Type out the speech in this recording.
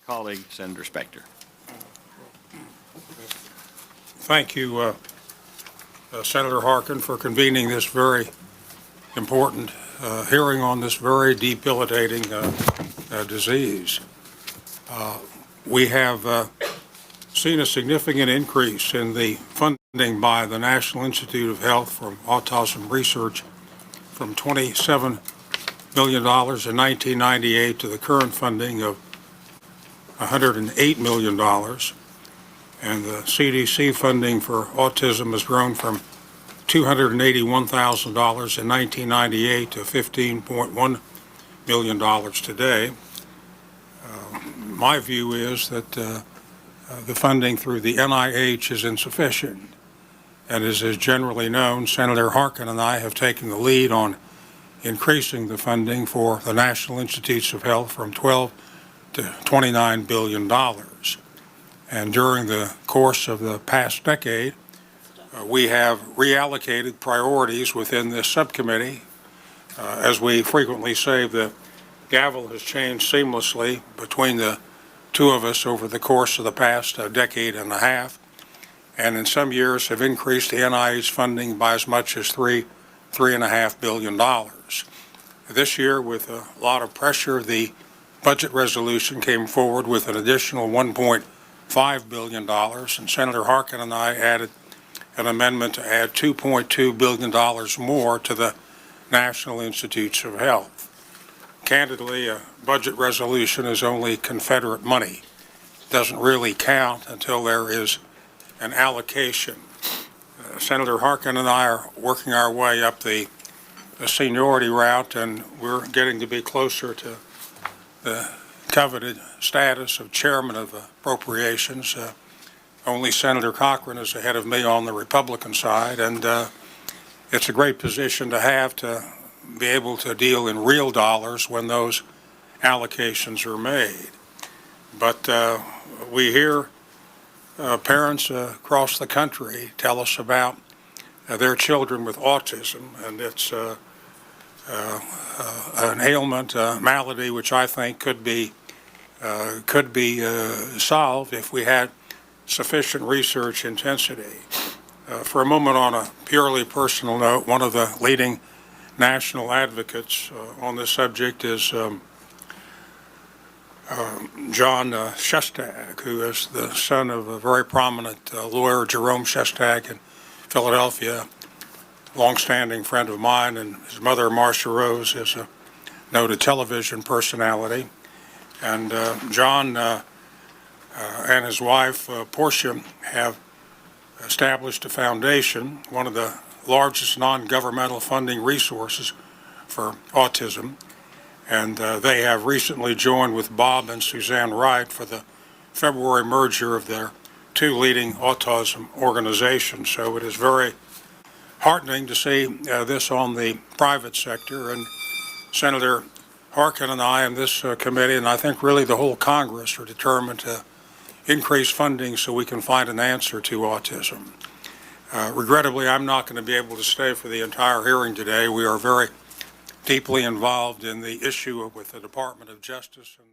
colleague, Senator Specter. Thank you, Senator Harkin, for convening this very important hearing on this very debilitating disease. We have seen a significant increase in the funding by the National Institute of Health for Autism Research from $27 million in 1998 to the current funding of $108 million. And the CDC funding for autism has grown from $281,000 in 1998 to $15.1 million today. My view is that the funding through the NIH is insufficient. And as is generally known, Senator Harkin and I have taken the lead on increasing the funding for the National Institutes of Health from $12 to $29 billion. And during the course of the past decade, we have reallocated priorities within this subcommittee. As we frequently say, the gavel has changed seamlessly between the two of us over the course of the past decade and a half, and in some years have increased the NIH funding by as much as $3.5 billion. This year, with a lot of pressure, the budget resolution came forward with an additional $1.5 billion, and Senator Harkin and I added an amendment to add $2.2 billion more to the National Institutes of Health. Candidly, a budget resolution is only Confederate money. It doesn't really count until there is an allocation. Senator Harkin and I are working our way up the seniority route, and we're getting to be closer to the coveted status of chairman of appropriations. Only Senator Cochran is ahead of me on the Republican side, and it's a great position to have, to be able to deal in real dollars when those allocations are made. But we hear parents across the country tell us about their children with autism, and it's an ailment, a malady, which I think could be solved if we had sufficient research intensity. For a moment, on a purely personal note, one of the leading national advocates on this subject is Jon Shestack, who is the son of a very prominent lawyer, Jerome Shestack, in Philadelphia, longstanding friend of mine, and his mother, Marcia Rose, is a noted television personality. And Jon and his wife, Portia, have established a foundation, one of the largest non-governmental funding resources for autism. And they have recently joined with Bob and Suzanne Wright for the February merger of their two leading autism organizations. So it is very heartening to see this on the private sector. And Senator Harkin and I in this committee, and I think really the whole Congress, are determined to increase funding so we can find an answer to autism. Regrettably, I'm not going to be able to stay for the entire hearing today. We are very deeply involved in the issue with the Department of Justice and